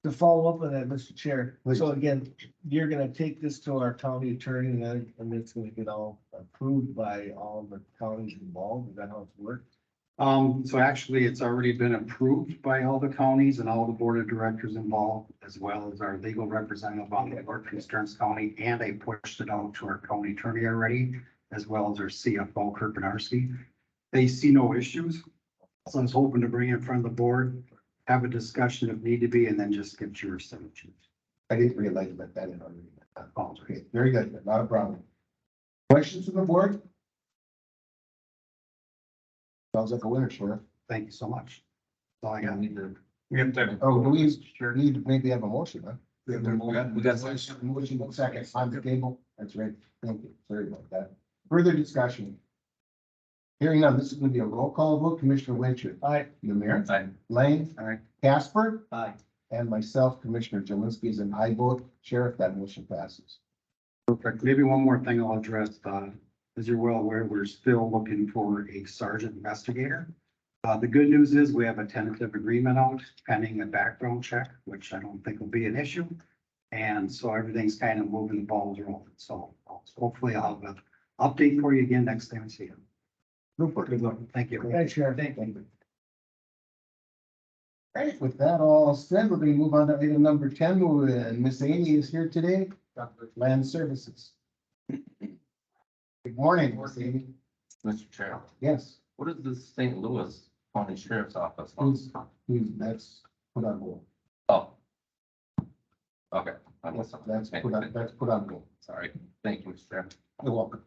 To follow up on that, Mr. Chair, Please. so again, you're gonna take this to our county attorney and it's gonna get all approved by all the counties involved, is that how it's worked? So actually, it's already been approved by all the counties and all the board of directors involved, as well as our legal representative on the board from Stearns County, and I pushed it out to our county attorney already, as well as our CFO, Kurt Bernarski. They see no issues, so I was hoping to bring it in front of the board, have a discussion if need to be, and then just get your signature. I didn't realize that in our agreement. Okay, very good, not a problem. Questions from the board? Sounds like a winner, Sheriff. Thank you so much. That's all I got. We have to. Oh, do we need to maybe have a motion, huh? We got. Motion in second, on the table, that's right, thank you, sorry about that. Further discussion. Hearing none, this is gonna be a roll call vote, Commissioner Winchell. Aye. Lemire. Aye. Lane. Aye. Casper. Aye. And myself, Commissioner Jelinski, is an aye vote. Sheriff, that motion passes. Perfect. Maybe one more thing I'll address. As you're well aware, we're still looking for a sergeant investigator. The good news is we have a tentative agreement out pending a background check, which I don't think will be an issue. And so everything's kind of moving, the balls rolling. So hopefully I'll have an update for you again next time I see you. Super. Good luck. Thank you. Thanks, Sheriff. Thank you. All right, with that all said, we're gonna move on to item number 10, and Miss Amy is here today, Land Services. Good morning, Miss Amy. Mr. Chair, Yes, what is the St. Louis County Sheriff's Office? that's put on hold. Oh. Okay. I That's must have- put on hold. Sorry. Thank you, Mr. Chair. You're welcome.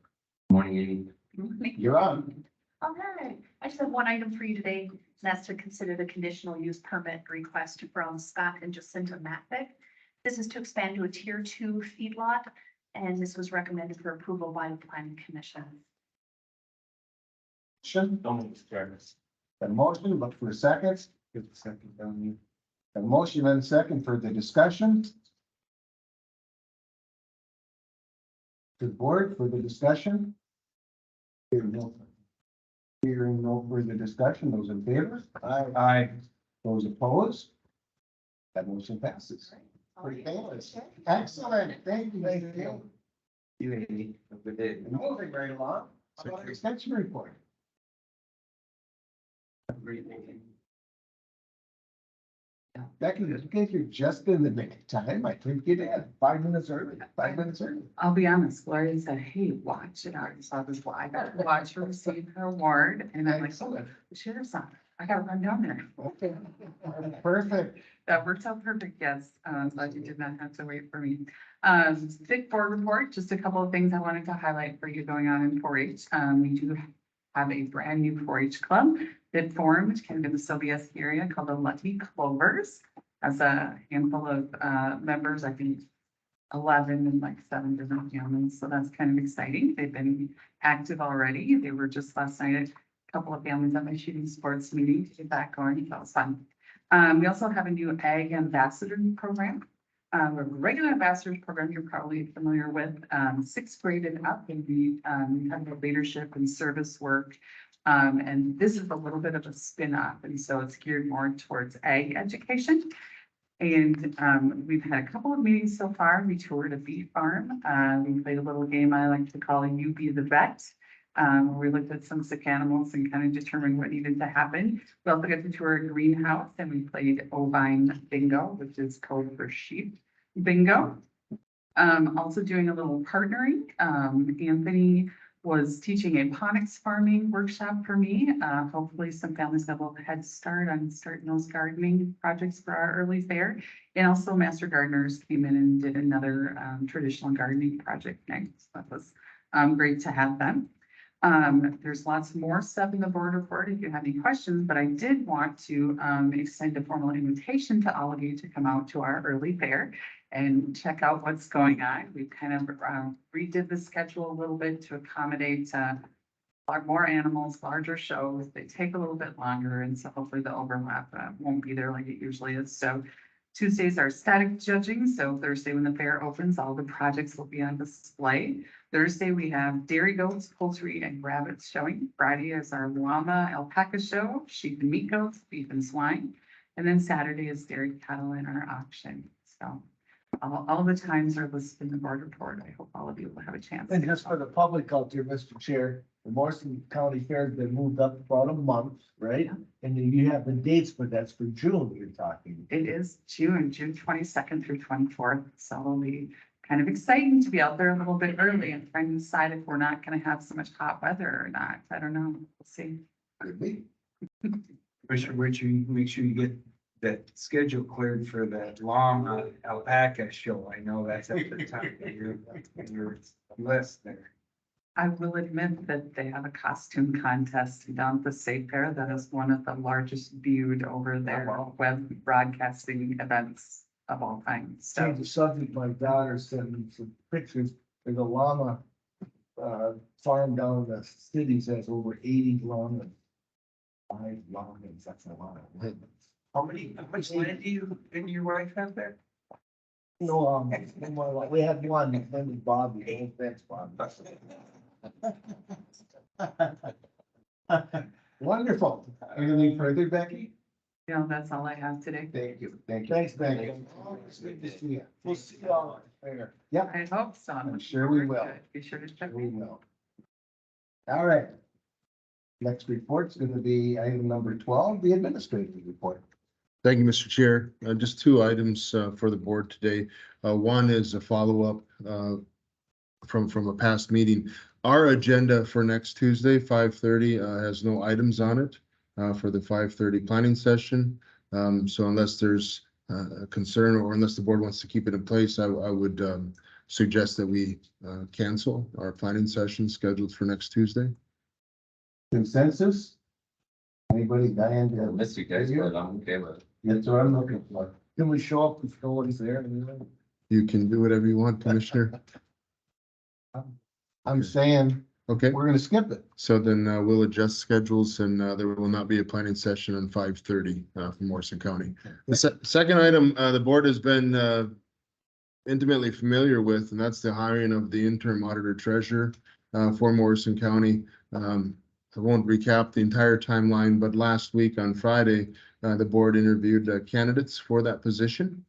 Morning, Amy. You're on. All right, I just have one item for you today, and that's to consider the conditional use permit request from Scott and Jacinta Matvick. This is to expand to a tier 2 feedlot, and this was recommended for approval by the planning commission. Mr. Chair. A motion, look for a second. Give a second down you. A motion and a second for the discussion. To the board for the discussion. Hearing no further discussion, those in favor? Aye. Those opposed? That motion passes. Pretty painless. Excellent, thank you. Thank you. You, Amy. Have a good day. Moving right along. How about an extension report? Becky, you guys are just in the nick of time. I think you did. 5 minutes early. 5 minutes early. I'll be honest, Gloria said, hey, watch it. I already saw this live. I gotta watch her receive her award. And I'm like, oh, the sheriff's on. I gotta run down there. Okay. Perfect. That works out perfect, yes. Glad you did not have to wait for me. Quick board report, just a couple of things I wanted to highlight for you going on in 4-H. We do have a brand new 4-H club that formed kind of in the Sobieski area called the Lucky Clovers. As a handful of members, I think 11 and like 7 different families, so that's kind of exciting. They've been active already. They were just last night at a couple of families at my shooting sports meeting to get that going. That was fun. We also have a new Ag Ambassador program. A regular ambassadors program you're probably familiar with, 6th grade and up, and we have the leadership and service work. And this is a little bit of a spin-off, and so it's geared more towards ag education. And we've had a couple of meetings so far. We toured a beef farm. We played a little game I like to call You Be the Vet. Where we looked at some sick animals and kind of determined what needed to happen. We also got to tour a greenhouse and we played ovine bingo, which is code for sheep bingo. Also doing a little partnering. Anthony was teaching a phonics farming workshop for me. Hopefully some families have a little head start on starting those gardening projects for our early fair. And also Master Gardeners came in and did another traditional gardening project next. That was great to have them. There's lots more stuff in the board report if you have any questions, but I did want to extend a formal invitation to all of you to come out to our early fair and check out what's going on. We kind of redid the schedule a little bit to accommodate more animals, larger shows. They take a little bit longer, and so hopefully the overlap won't be there like it usually is. So Tuesdays are static judging. So Thursday when the fair opens, all the projects will be on display. Thursday, we have dairy goats, poultry, and rabbits showing. Friday is our llama alpaca show, sheep and meat goats, beef and swine. And then Saturday is dairy cattle in our auction. So all the times are listed in the board report. I hope all of you will have a chance. And just for the public out there, Mr. Chair, the Morrison County Fair has been moved up about a month, right? And then you have the dates, but that's for June you're talking. It is June 22nd through 24th. So it'll be kind of exciting to be out there a little bit early and trying to decide if we're not going to have so much hot weather or not. I don't know. We'll see. Could be. Commissioner Richard, you make sure you get that schedule cleared for that llama alpaca show. I know that's at the top of your list there. I will admit that they have a costume contest down at the State Fair. That is one of the largest viewed over their web broadcasting events of all time. So Change the subject, my daughter sent me some pictures. There's a llama farm down in the cities has over 80 llamas. 5 llamas, that's a lot of land. How much land do you and your wife have there? No, we had one, his name was Bobby, old fence Bobby. Wonderful. Anything further, Becky? no, that's all I have today. Thank you. Thanks, Becky. It's good to see you. We'll see you all later. Yep, I hope so. I'm sure we will. Be sure to check. We will. All right. Next report's gonna be item number 12, the administrative report. Thank you, Mr. Chair. Just 2 items for the board today. One is a follow-up from a past meeting. Our agenda for next Tuesday, 5:30, has no items on it for the 5:30 planning session. So unless there's a concern or unless the board wants to keep it in place, I would suggest that we cancel our planning session scheduled for next Tuesday. Consensus? Anybody, Diane? Mr. Geisler, I'm okay with it. That's what I'm looking for. Can we show up if no one's there? You can do whatever you want, Commissioner. I'm saying, Okay, we're gonna skip it. so then we'll adjust schedules and there will not be a planning session on 5:30 for Morrison County. The second item, the board has been intimately familiar with, and that's the hiring of the interim auditor treasurer for Morrison County. I won't recap the entire timeline, but last week on Friday, the board interviewed candidates for that position.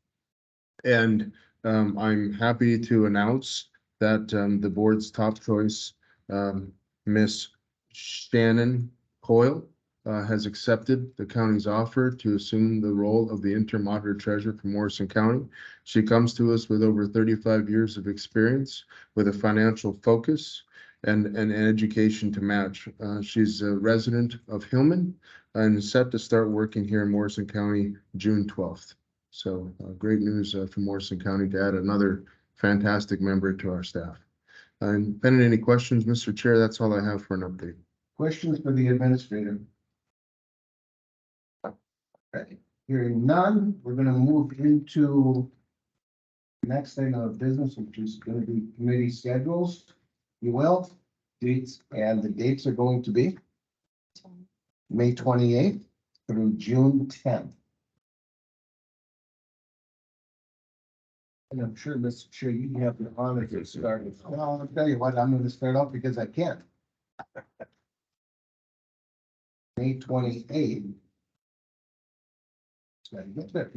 And I'm happy to announce that the board's top choice, Miss Shannon Coyle, has accepted the county's offer to assume the role of the interim auditor treasurer for Morrison County. She comes to us with over 35 years of experience with a financial focus and an education to match. She's a resident of Hillman, and set to start working here in Morrison County June 12th. So great news from Morrison County to add another fantastic member to our staff. And pending any questions, Mr. Chair, that's all I have for an update. Questions for the administrator? Okay, hearing none, we're gonna move into the next thing of business, which is gonna be committee schedules. You will, dates, and the dates are going to be May 28th through June 10th. And I'm sure, Mr. Chair, you have the honor to start. Well, I'll tell you what, I'm gonna start off because I can. May 28th. Gotta get there,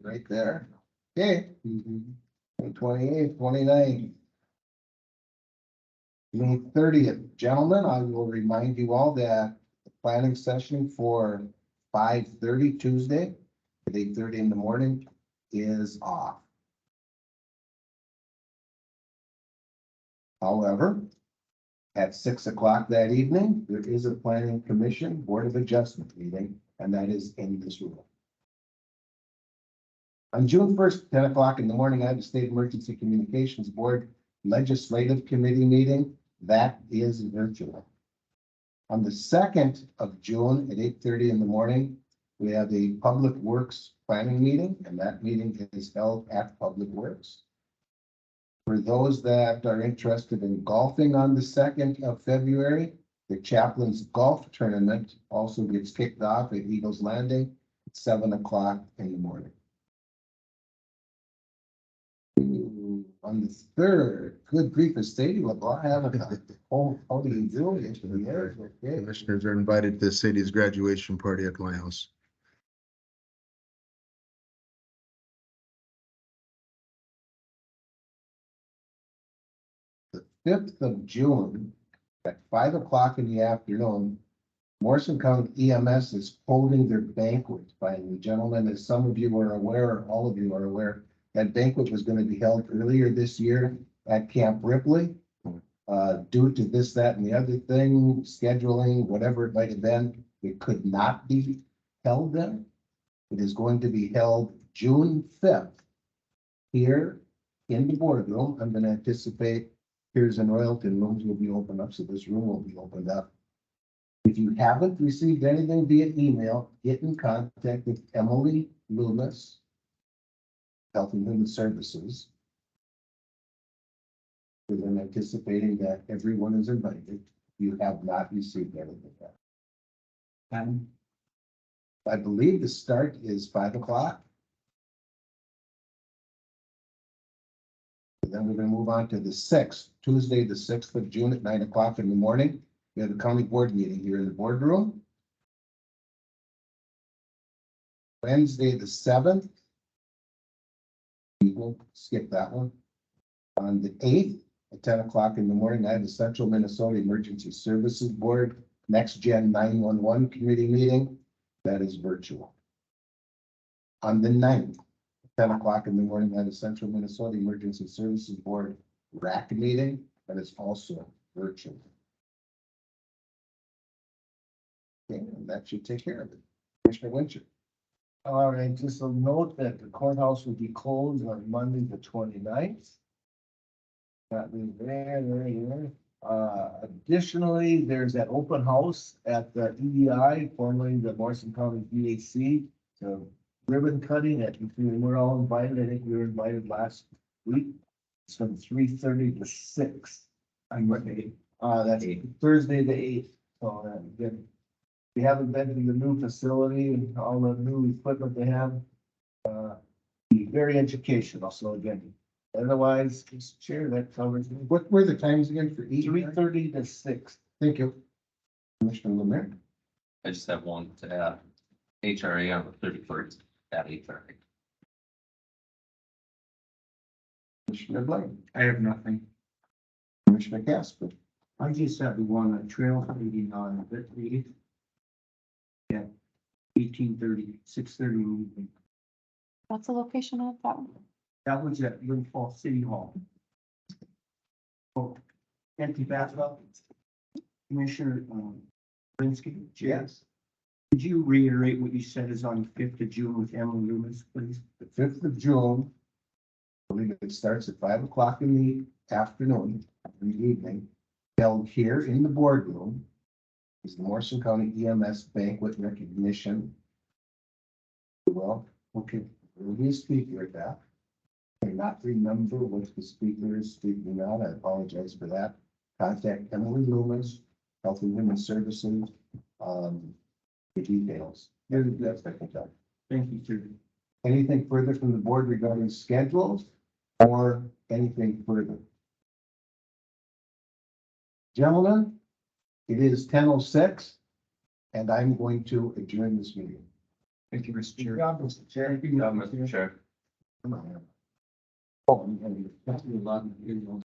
right there. Okay. May 28th, 29th. May 30th, gentlemen, I will remind you all that the planning session for 5:30 Tuesday at 8:30 in the morning is off. However, at 6 o'clock that evening, there is a planning commission board of adjustment meeting, and that is in this room. On June 1st, 10 o'clock in the morning, I have the State Emergency Communications Board Legislative Committee meeting. That is virtual. On the 2nd of June at 8:30 in the morning, we have a Public Works Planning meeting, and that meeting is held at Public Works. For those that are interested in golfing on the 2nd of February, the Chaplain's Golf Tournament also gets kicked off at Eagles Landing at 7 o'clock in the morning. On the 3rd, good grief, stadium, I haven't. Oh, how do you do it? Okay. Commissioners are invited to Sadie's graduation party at my house. The 5th of June at 5 o'clock in the afternoon, Morrison County EMS is holding their banquet. Finally, gentlemen, as some of you are aware, or all of you are aware, that banquet was going to be held earlier this year at Camp Ripley. Due to this, that, and the other thing, scheduling, whatever it might have been, it could not be held then. It is going to be held June 5th here in the boardroom. I'm going to anticipate Piers and Royalton rooms will be opened up, so this room will be opened up. If you haven't received anything via email, get in contact with Emily Loomis, Health and Human Services. We're then anticipating that everyone is invited. You have not received anything yet. And I believe the start is 5 o'clock. And then we're going to move on to the 6th, Tuesday, the 6th of June at 9 o'clock in the morning. We have a county board meeting here in the boardroom. Wednesday, the 7th. We will skip that one. On the 8th at 10 o'clock in the morning, I have the Central Minnesota Emergency Services Board Next Gen 911 Committee meeting. That is virtual. On the 9th, 10 o'clock in the morning, I have the Central Minnesota Emergency Services Board RAC meeting. That is also virtual. Okay, and that should take care of it. Commissioner Winchell. All right, just a note that the courthouse will be closed on Monday, the 29th. That is there. Additionally, there's that open house at the EDI, formerly the Morrison County VAC. So ribbon cutting at, we're all invited. I think we were invited last week. It's from 3:30 to 6. I'm ready. That's Thursday the 8th. So again, we haven't been to the new facility and all the new equipment they have. Be very educational. So again, otherwise, Mr. Chair, that covers me. What were the times again for each? 3:30 to 6. Thank you. Commissioner Lemire. I just have one to add. HRA on the 31st at 8:30. Commissioner Blaine. I have nothing. Commissioner Casper. I just have the one on trail meeting on the 8th. Yeah, 18:30, 6:30. What's the location of that one? That was at Little Falls City Hall. Oh, empty bathtub. Commissioner, Linsky? Yes. Could you reiterate what you said is on the 5th of June with Emily Loomis, please? The 5th of June. I believe it starts at 5 o'clock in the afternoon, in the evening, held here in the boardroom. Is the Morrison County EMS banquet recognition. Well, okay, there will be a speaker at that. I cannot remember what the speaker is speaking on. I apologize for that. Contact Emily Loomis, Health and Human Services, the details. That's what I can tell you. Thank you, sir. Anything further from the board regarding schedules or anything further? Gentlemen, it is 10:06 and I'm going to adjourn this meeting. Thank you, Mr. Chair. Mr. Chair. Mr. Chair. Come on. Oh, I'm gonna-